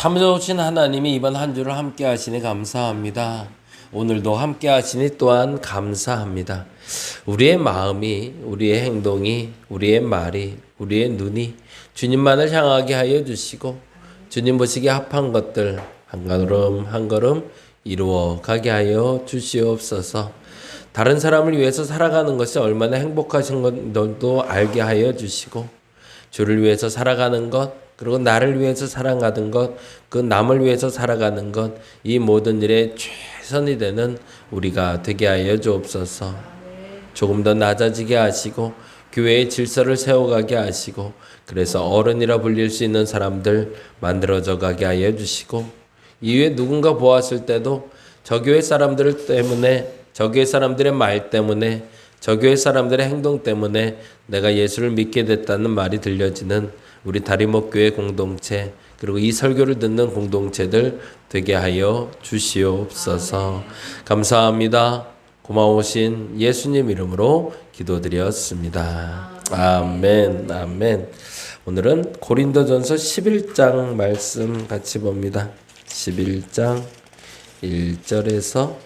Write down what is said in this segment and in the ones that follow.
참 좋으신 하나님이 이번 한 주를 함께 하시니 감사합니다. 오늘도 함께 하시니 또한 감사합니다. 우리의 마음이, 우리의 행동이, 우리의 말이, 우리의 눈이 주님만을 향하게 하여 주시고 주님 보시기에 합한 것들 한 걸음 한 걸음 이루어 가게 하여 주시옵소서. 다른 사람을 위해서 살아가는 것이 얼마나 행복하신 것도 알게 하여 주시고 주를 위해서 살아가는 것, 그리고 나를 위해서 살아가는 것, 그 남을 위해서 살아가는 것, 이 모든 일에 최선이 되는 우리가 되게 하여 주옵소서. 조금 더 낮아지게 하시고 교회의 질서를 세워가게 하시고 그래서 어른이라 불릴 수 있는 사람들 만들어져 가게 하여 주시고 이후에 누군가 보았을 때도 저 교회 사람들 때문에, 저 교회 사람들의 말 때문에, 저 교회 사람들의 행동 때문에 내가 예수를 믿게 됐다는 말이 들려지는 우리 다리목교회 공동체, 그리고 이 설교를 듣는 공동체들 되게 하여 주시옵소서. 감사합니다. 고마우신 예수님 이름으로 기도드렸습니다. 아멘, 아멘. 오늘은 고린도전서 11장 말씀 같이 봅니다. 11장 1절에서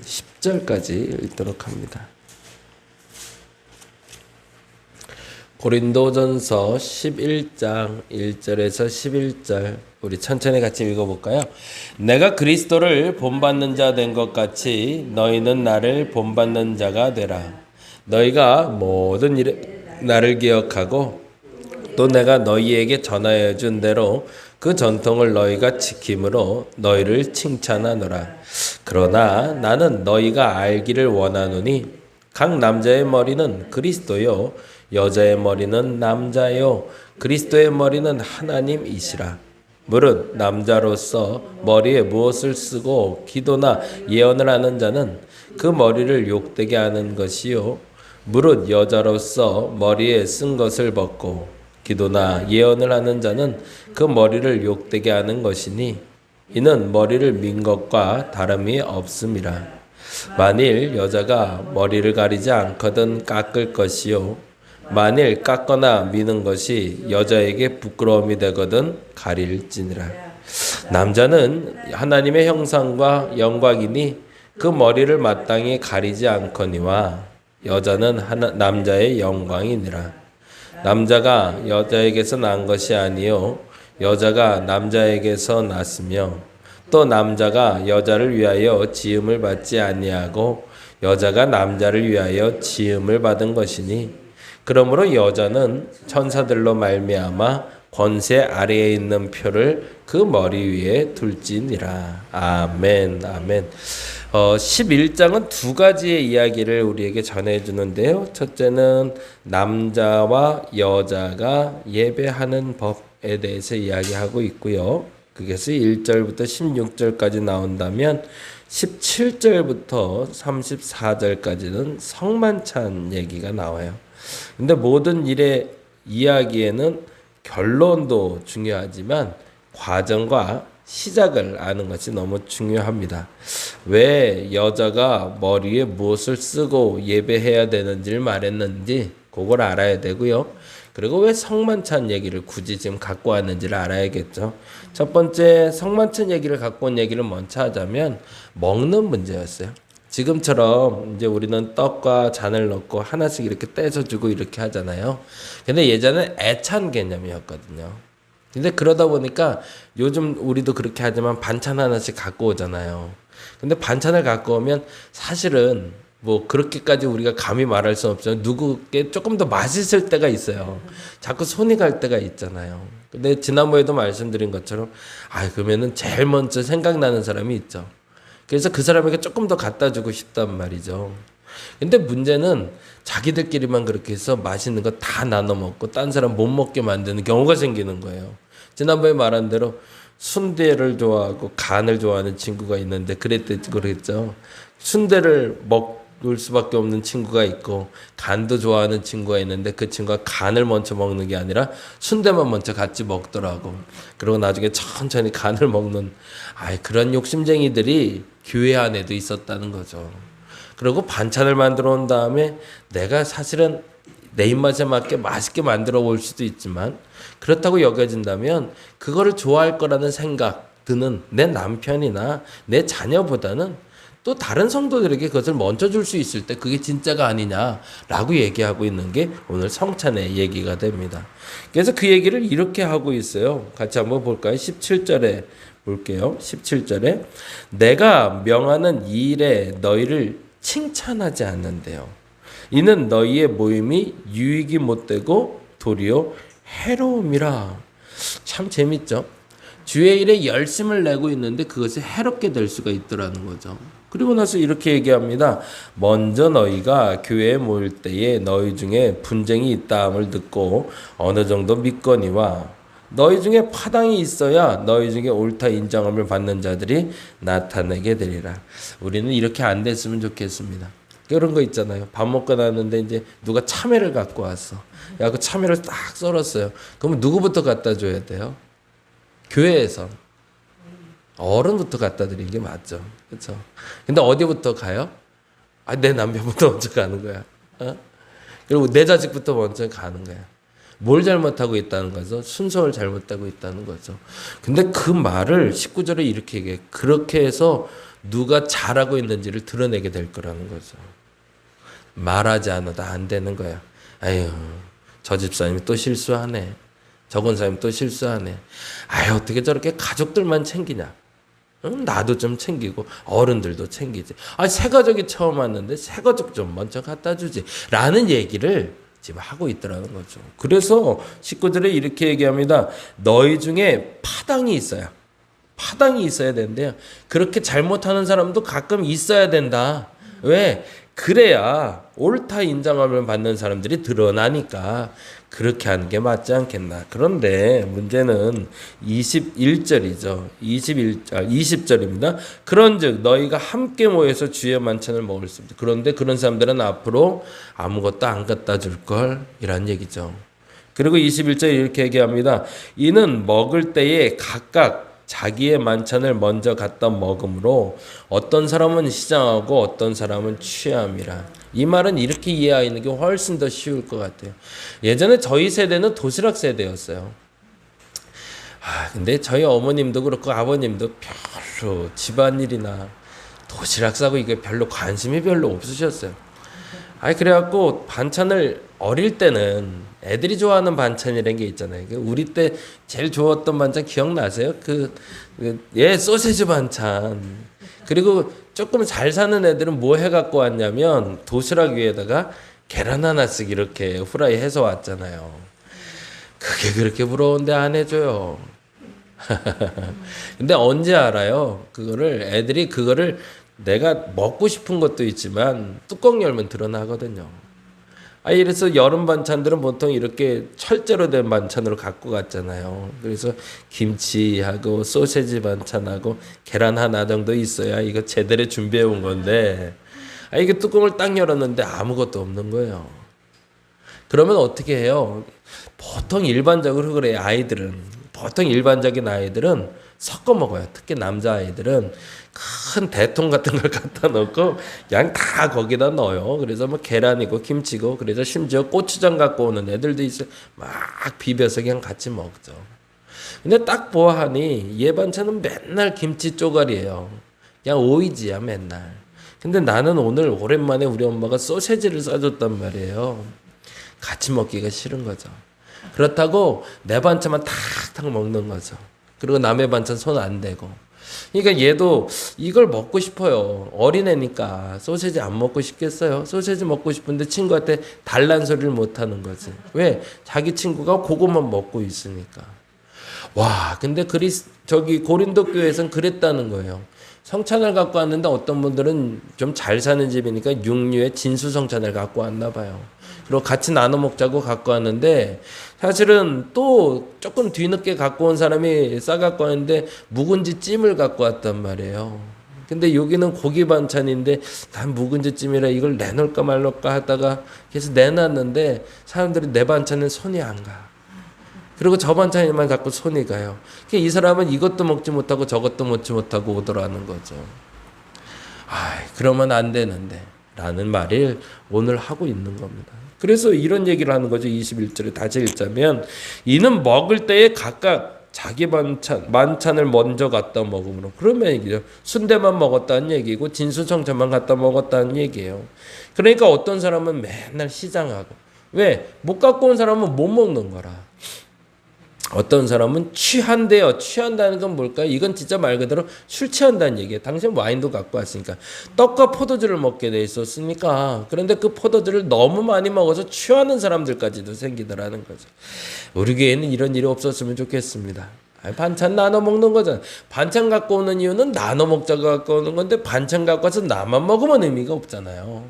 10절까지 읽도록 합니다. 고린도전서 11장 1절에서 11절 우리 천천히 같이 읽어볼까요? 내가 그리스도를 본받는 자 된 것 같이 너희는 나를 본받는 자가 되라. 너희가 모든 일에 나를 기억하고 또 내가 너희에게 전하여 준 대로 그 전통을 너희가 지킴으로 너희를 칭찬하노라. 그러나 나는 너희가 알기를 원하노니 각 남자의 머리는 그리스도요 여자의 머리는 남자요 그리스도의 머리는 하나님이시라. 무릇 남자로서 머리에 무엇을 쓰고 기도나 예언을 하는 자는 그 머리를 욕되게 하는 것이요 무릇 여자로서 머리에 쓴 것을 벗고 기도나 예언을 하는 자는 그 머리를 욕되게 하는 것이니 이는 머리를 민 것과 다름이 없음이라. 만일 여자가 머리를 가리지 않거든 깎을 것이요 만일 깎거나 미는 것이 여자에게 부끄러움이 되거든 가릴지니라. 남자는 하나님의 형상과 영광이니 그 머리를 마땅히 가리지 않거니와 여자는 남자의 영광이니라. 남자가 여자에게서 난 것이 아니요 여자가 남자에게서 났으며 또 남자가 여자를 위하여 지음을 받지 아니하고 여자가 남자를 위하여 지음을 받은 것이니 그러므로 여자는 천사들로 말미암아 권세 아래에 있는 표를 그 머리 위에 둘지니라. 아멘, 아멘. 11장은 두 가지의 이야기를 우리에게 전해주는데요. 첫째는 남자와 여자가 예배하는 법에 대해서 이야기하고 있고요. 그것이 1절부터 16절까지 나온다면 17절부터 34절까지는 성만찬 얘기가 나와요. 근데 모든 일의 이야기에는 결론도 중요하지만 과정과 시작을 아는 것이 너무 중요합니다. 왜 여자가 머리에 무엇을 쓰고 예배해야 되는지를 말했는지 그걸 알아야 되고요. 그리고 왜 성만찬 얘기를 굳이 지금 갖고 왔는지를 알아야겠죠. 첫 번째 성만찬 얘기를 갖고 온 얘기를 먼저 하자면 먹는 문제였어요. 지금처럼 이제 우리는 떡과 잔을 넣고 하나씩 이렇게 떼서 주고 이렇게 하잖아요. 근데 예전엔 애찬 개념이었거든요. 근데 그러다 보니까 요즘 우리도 그렇게 하지만 반찬 하나씩 갖고 오잖아요. 근데 반찬을 갖고 오면 사실은 뭐 그렇게까지 우리가 감히 말할 수 없지만 누구께 조금 더 맛있을 때가 있어요. 자꾸 손이 갈 때가 있잖아요. 근데 지난번에도 말씀드린 것처럼 그러면은 제일 먼저 생각나는 사람이 있죠. 그래서 그 사람에게 조금 더 갖다 주고 싶단 말이죠. 근데 문제는 자기들끼리만 그렇게 해서 맛있는 거 다 나눠 먹고 딴 사람 못 먹게 만드는 경우가 생기는 거예요. 지난번에 말한 대로 순대를 좋아하고 간을 좋아하는 친구가 있는데 그랬죠. 순대를 먹을 수밖에 없는 친구가 있고 간도 좋아하는 친구가 있는데 그 친구가 간을 먼저 먹는 게 아니라 순대만 먼저 같이 먹더라고. 그리고 나중에 천천히 간을 먹는 그런 욕심쟁이들이 교회 안에도 있었다는 거죠. 그리고 반찬을 만들어 온 다음에 내가 사실은 내 입맛에 맞게 맛있게 만들어 올 수도 있지만 그렇다고 여겨진다면 그거를 좋아할 거라는 생각 드는 내 남편이나 내 자녀보다는 또 다른 성도들에게 그것을 먼저 줄 수 있을 때 그게 진짜가 아니냐라고 얘기하고 있는 게 오늘 성찬의 얘기가 됩니다. 그래서 그 얘기를 이렇게 하고 있어요. 같이 한번 볼까요? 17절에 볼게요. 17절에 내가 명하는 이 일에 너희를 칭찬하지 않는데요. 이는 너희의 모임이 유익이 못되고 도리어 해로움이라. 참 재밌죠? 주의 일에 열심을 내고 있는데 그것이 해롭게 될 수가 있더라는 거죠. 그리고 나서 이렇게 얘기합니다. 먼저 너희가 교회에 모일 때에 너희 중에 분쟁이 있다함을 듣고 어느 정도 믿거니와 너희 중에 파당이 있어야 너희 중에 옳다 인정함을 받는 자들이 나타나게 되리라. 우리는 이렇게 안 됐으면 좋겠습니다. 그런 거 있잖아요. 밥 먹고 나왔는데 이제 누가 참외를 갖고 왔어. 야, 그 참외를 딱 썰었어요. 그러면 누구부터 갖다 줘야 돼요? 교회에서 어른부터 갖다 드리는 게 맞죠. 그렇죠? 근데 어디부터 가요? 내 남편부터 먼저 가는 거야. 그리고 내 자식부터 먼저 가는 거야. 뭘 잘못하고 있다는 거죠? 순서를 잘못하고 있다는 거죠. 근데 그 말을 19절에 이렇게 얘기해. 그렇게 해서 누가 잘하고 있는지를 드러내게 될 거라는 거죠. 말하지 않아도 안 되는 거야. 아유, 저 집사님이 또 실수하네. 저 권사님 또 실수하네. 아유, 어떻게 저렇게 가족들만 챙기냐. 응? 나도 좀 챙기고 어른들도 챙기지. 새 가족이 처음 왔는데 새 가족 좀 먼저 갖다 주지. 라는 얘기를 지금 하고 있더라는 거죠. 그래서 19절에 이렇게 얘기합니다. 너희 중에 파당이 있어요. 파당이 있어야 된대요. 그렇게 잘못하는 사람도 가끔 있어야 된다. 왜? 그래야 옳다 인정함을 받는 사람들이 드러나니까 그렇게 하는 게 맞지 않겠나. 그런데 문제는 21절이죠. 20절입니다. 그런즉 너희가 함께 모여서 주의 만찬을 먹을 수 있다. 그런데 그런 사람들은 앞으로 아무것도 안 갖다 줄 걸 이란 얘기죠. 그리고 21절에 이렇게 얘기합니다. 이는 먹을 때에 각각 자기의 만찬을 먼저 갖다 먹음으로 어떤 사람은 시장하고 어떤 사람은 취함이라. 이 말은 이렇게 이해하는 게 훨씬 더 쉬울 것 같아요. 예전에 저희 세대는 도시락 세대였어요. 근데 저희 어머님도 그렇고 아버님도 별로 집안일이나 도시락 싸고 이게 별로 관심이 별로 없으셨어요. 그래갖고 반찬을 어릴 때는 애들이 좋아하는 반찬이라는 게 있잖아요. 우리 때 제일 좋았던 반찬 기억나세요? 소세지 반찬. 그리고 조금 잘 사는 애들은 뭐 해갖고 왔냐면 도시락 위에다가 계란 하나씩 이렇게 후라이 해서 왔잖아요. 그게 그렇게 부러운데 안 해줘요. 근데 언제 알아요? 애들이 그거를 내가 먹고 싶은 것도 있지만 뚜껑 열면 드러나거든요. 이래서 여름 반찬들은 보통 이렇게 철제로 된 반찬으로 갖고 갔잖아요. 그래서 김치하고 소세지 반찬하고 계란 하나 정도 있어야 이거 제대로 준비해 온 건데 이게 뚜껑을 딱 열었는데 아무것도 없는 거예요. 그러면 어떻게 해요? 보통 일반적으로 그래요. 보통 일반적인 아이들은 섞어 먹어요. 특히 남자아이들은 큰 대통 같은 걸 갖다 넣고 그냥 다 거기다 넣어요. 그래서 계란이고 김치고 그래서 심지어 고추장 갖고 오는 애들도 있어요. 막 비벼서 그냥 같이 먹죠. 근데 딱 보아하니 얘 반찬은 맨날 김치 쪼가리예요. 그냥 오이지야 맨날. 근데 나는 오늘 오랜만에 우리 엄마가 소세지를 싸줬단 말이에요. 같이 먹기가 싫은 거죠. 그렇다고 내 반찬만 탁탁 먹는 거죠. 그리고 남의 반찬 손 안 대고. 그러니까 얘도 이걸 먹고 싶어요. 어린애니까 소세지 안 먹고 싶겠어요? 소세지 먹고 싶은데 친구한테 달란 소리를 못 하는 거지. 왜? 자기 친구가 그것만 먹고 있으니까. 근데 고린도 교회에서는 그랬다는 거예요. 성찬을 갖고 왔는데 어떤 분들은 좀 잘 사는 집이니까 육류에 진수 성찬을 갖고 왔나 봐요. 그리고 같이 나눠 먹자고 갖고 왔는데 사실은 또 조금 뒤늦게 갖고 온 사람이 싸갖고 왔는데 묵은지 찜을 갖고 왔단 말이에요. 근데 여기는 고기 반찬인데 난 묵은지 찜이라 이걸 내놓을까 말까 하다가 계속 내놨는데 사람들이 내 반찬은 손이 안 가. 그리고 저 반찬만 갖고 손이 가요. 이 사람은 이것도 먹지 못하고 저것도 먹지 못하고 오더라는 거죠. 그러면 안 되는데. 라는 말을 오늘 하고 있는 겁니다. 그래서 이런 얘기를 하는 거죠. 21절에 다시 읽자면 이는 먹을 때에 각각 자기 만찬을 먼저 갖다 먹음으로. 그러면 얘기죠. 순대만 먹었다는 얘기고 진수성찬만 갖다 먹었다는 얘기예요. 그러니까 어떤 사람은 맨날 시장하고, 왜? 못 갖고 온 사람은 못 먹는 거라. 어떤 사람은 취한대요. 취한다는 건 뭘까요? 이건 진짜 말 그대로 술 취한다는 얘기예요. 당신 와인도 갖고 왔으니까. 떡과 포도주를 먹게 돼 있었으니까. 그런데 그 포도주를 너무 많이 먹어서 취하는 사람들까지도 생기더라는 거죠. 우리 교회는 이런 일이 없었으면 좋겠습니다. 반찬 나눠 먹는 거잖아. 반찬 갖고 오는 이유는 나눠 먹자고 갖고 오는 건데 반찬 갖고 와서 나만 먹으면 의미가 없잖아요.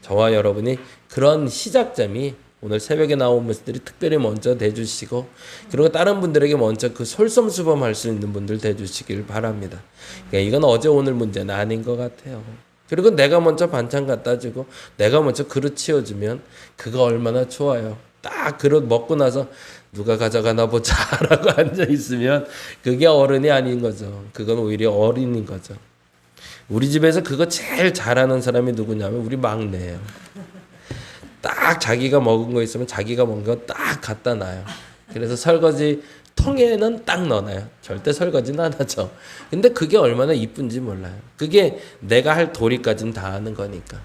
저와 여러분이 그런 시작점이 오늘 새벽에 나온 분들이 특별히 먼저 대주시고, 그리고 다른 분들에게 먼저 그 솔선수범할 수 있는 분들 대주시길 바랍니다. 그러니까 이건 어제 오늘 문제는 아닌 것 같아요. 그리고 내가 먼저 반찬 갖다 주고 내가 먼저 그릇 치워주면 그거 얼마나 좋아요. 딱 그릇 먹고 나서 누가 가져가나 보자라고 앉아 있으면 그게 어른이 아닌 거죠. 그건 오히려 어린인 거죠. 우리 집에서 그거 제일 잘하는 사람이 누구냐면 우리 막내예요. 딱 자기가 먹은 거 있으면 자기가 먹은 거 딱 갖다 놔요. 그래서 설거지 통에는 딱 넣어놔요. 절대 설거지는 안 하죠. 근데 그게 얼마나 이쁜지 몰라요. 그게 내가 할 도리까지는 다 하는 거니까.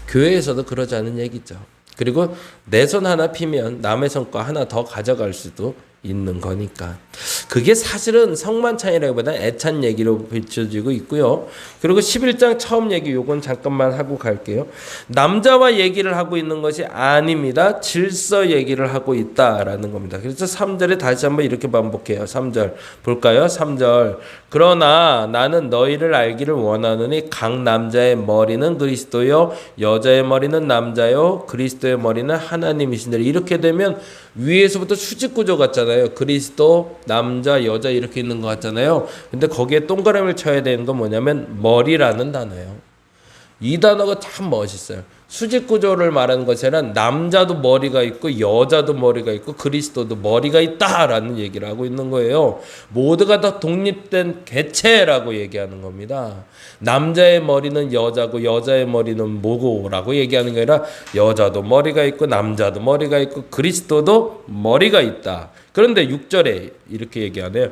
교회에서도 그러자는 얘기죠. 그리고 내 손 하나 피면 남의 손 거 하나 더 가져갈 수도 있는 거니까. 그게 사실은 성만찬이라기보다 애찬 얘기로 비춰지고 있고요. 그리고 11장 처음 얘기 요건 잠깐만 하고 갈게요. 남자와 얘기를 하고 있는 것이 아닙니다. 질서 얘기를 하고 있다라는 겁니다. 그래서 3절에 다시 한번 이렇게 반복해요. 3절 볼까요? 3절. 그러나 나는 너희를 알기를 원하노니 각 남자의 머리는 그리스도요 여자의 머리는 남자요 그리스도의 머리는 하나님이시니라. 이렇게 되면 위에서부터 수직 구조 같잖아요. 그리스도, 남자, 여자 이렇게 있는 것 같잖아요. 근데 거기에 동그라미를 쳐야 되는 건 뭐냐면 머리라는 단어예요. 이 단어가 참 멋있어요. 수직 구조를 말하는 것이 아니라 남자도 머리가 있고 여자도 머리가 있고 그리스도도 머리가 있다라는 얘기를 하고 있는 거예요. 모두가 다 독립된 개체라고 얘기하는 겁니다. 남자의 머리는 여자고 여자의 머리는 뭐고라고 얘기하는 게 아니라 여자도 머리가 있고 남자도 머리가 있고 그리스도도 머리가 있다. 그런데 6절에 이렇게 얘기하네요.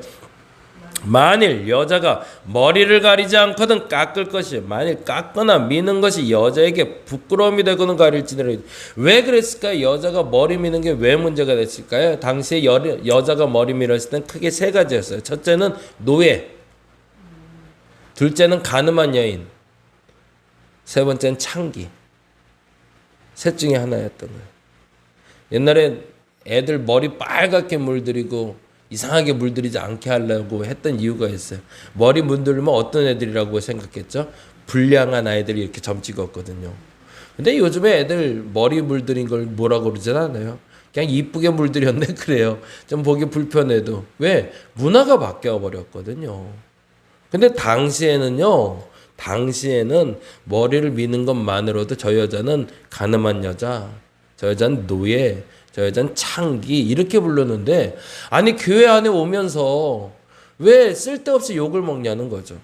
만일 여자가 머리를 가리지 않거든 깎을 것이, 만일 깎거나 미는 것이 여자에게 부끄러움이 되거든 가릴지니라. 왜 그랬을까요? 여자가 머리 미는 게 왜 문제가 됐을까요? 당시에 여자가 머리 밀었을 땐 크게 세 가지였어요. 첫째는 노예, 둘째는 가늠한 여인, 세 번째는 창기. 셋 중에 하나였던 거예요. 옛날에 애들 머리 빨갛게 물들이고 이상하게 물들이지 않게 하려고 했던 이유가 있어요. 머리 물들면 어떤 애들이라고 생각했죠? 불량한 아이들이 이렇게 점 찍었거든요. 근데 요즘에 애들 머리 물들인 걸 뭐라고 그러진 않아요. 그냥 이쁘게 물들였네 그래요. 좀 보기 불편해도. 왜? 문화가 바뀌어 버렸거든요. 근데 당시에는 머리를 미는 것만으로도 저 여자는 가늠한 여자, 저 여자는 노예, 저 여자는 창기 이렇게 불렀는데, 아니 교회 안에 오면서 왜 쓸데없이 욕을 먹냐는 거죠.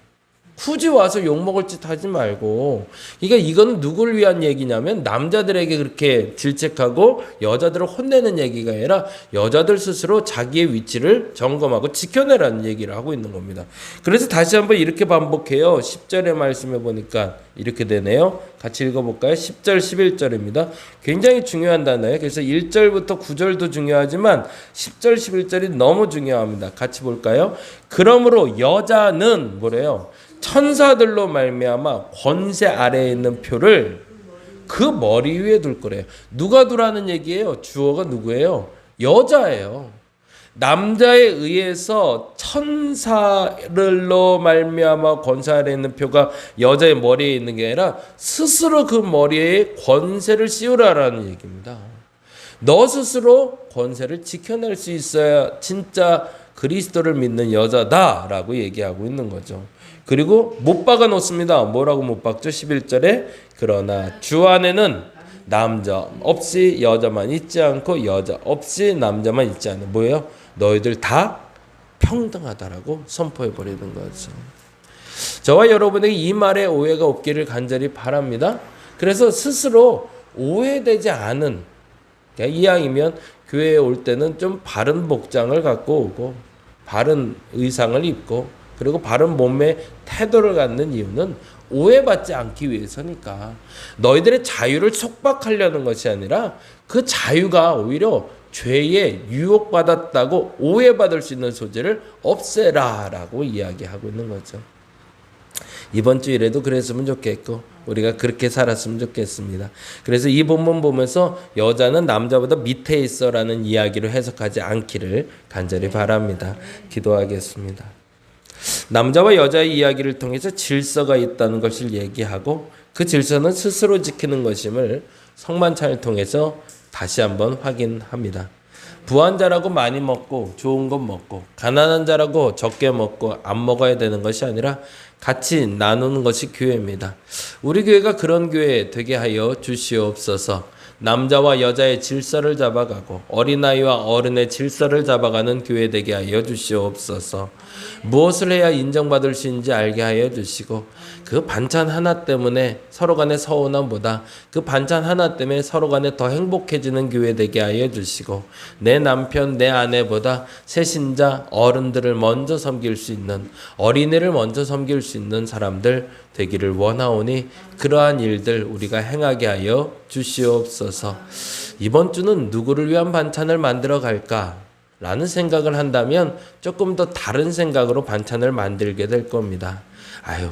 굳이 와서 욕먹을 짓 하지 말고. 그러니까 이거는 누구를 위한 얘기냐면 남자들에게 그렇게 질책하고 여자들을 혼내는 얘기가 아니라 여자들 스스로 자기의 위치를 점검하고 지켜내라는 얘기를 하고 있는 겁니다. 그래서 다시 한번 이렇게 반복해요. 10절의 말씀에 보니까 이렇게 되네요. 같이 읽어볼까요? 10절 11절입니다. 굉장히 중요한 단어예요. 그래서 1절부터 9절도 중요하지만 10절 11절이 너무 중요합니다. 같이 볼까요? 그러므로 여자는 뭐래요? 천사들로 말미암아 권세 아래에 있는 표를 그 머리 위에 둘 거래요. 누가 두라는 얘기예요? 주어가 누구예요? 여자예요. 남자에 의해서 천사들로 말미암아 권세 아래에 있는 표가 여자의 머리에 있는 게 아니라 스스로 그 머리에 권세를 씌우라라는 얘기입니다. 너 스스로 권세를 지켜낼 수 있어야 진짜 그리스도를 믿는 여자다라고 얘기하고 있는 거죠. 그리고 못 박아 놓습니다. 뭐라고 못 박죠? 11절에 그러나 주 안에는 남자 없이 여자만 있지 않고 여자 없이 남자만 있지 않는, 뭐예요? 너희들 다 평등하다라고 선포해 버리는 거죠. 저와 여러분에게 이 말에 오해가 없기를 간절히 바랍니다. 그래서 스스로 오해되지 않은, 그러니까 이왕이면 교회에 올 때는 좀 바른 복장을 갖고 오고 바른 의상을 입고 그리고 바른 몸의 태도를 갖는 이유는 오해받지 않기 위해서니까. 너희들의 자유를 속박하려는 것이 아니라 그 자유가 오히려 죄에 유혹받았다고 오해받을 수 있는 소재를 없애라 라고 이야기하고 있는 거죠. 이번 주일에도 그랬으면 좋겠고 우리가 그렇게 살았으면 좋겠습니다. 그래서 이 본문 보면서 여자는 남자보다 밑에 있어라는 이야기로 해석하지 않기를 간절히 바랍니다. 기도하겠습니다. 남자와 여자의 이야기를 통해서 질서가 있다는 것을 얘기하고 그 질서는 스스로 지키는 것임을 성만찬을 통해서 다시 한번 확인합니다. 부한 자라고 많이 먹고 좋은 것 먹고 가난한 자라고 적게 먹고 안 먹어야 되는 것이 아니라 같이 나누는 것이 교회입니다. 우리 교회가 그런 교회 되게 하여 주시옵소서. 남자와 여자의 질서를 잡아가고 어린아이와 어른의 질서를 잡아가는 교회 되게 하여 주시옵소서. 무엇을 해야 인정받을 수 있는지 알게 하여 주시고 그 반찬 하나 때문에 서로 간의 서운함보다 그 반찬 하나 때문에 서로 간에 더 행복해지는 교회 되게 하여 주시고 내 남편 내 아내보다 새신자 어른들을 먼저 섬길 수 있는 어린이를 먼저 섬길 수 있는 사람들 되기를 원하오니 그러한 일들 우리가 행하게 하여 주시옵소서. 이번 주는 누구를 위한 반찬을 만들어 갈까? 라는 생각을 한다면 조금 더 다른 생각으로 반찬을 만들게 될 겁니다.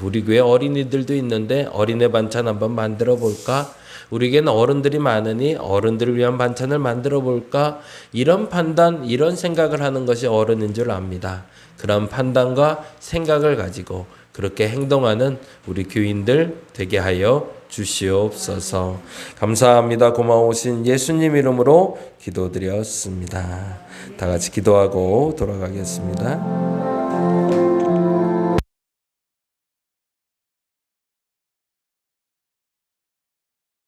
우리 교회 어린이들도 있는데 어린애 반찬 한번 만들어 볼까? 우리에게는 어른들이 많으니 어른들을 위한 반찬을 만들어 볼까? 이런 판단, 이런 생각을 하는 것이 어른인 줄 압니다. 그런 판단과 생각을 가지고 그렇게 행동하는 우리 교인들 되게 하여 주시옵소서. 감사합니다. 고마우신 예수님 이름으로 기도드렸습니다. 다 같이 기도하고 돌아가겠습니다.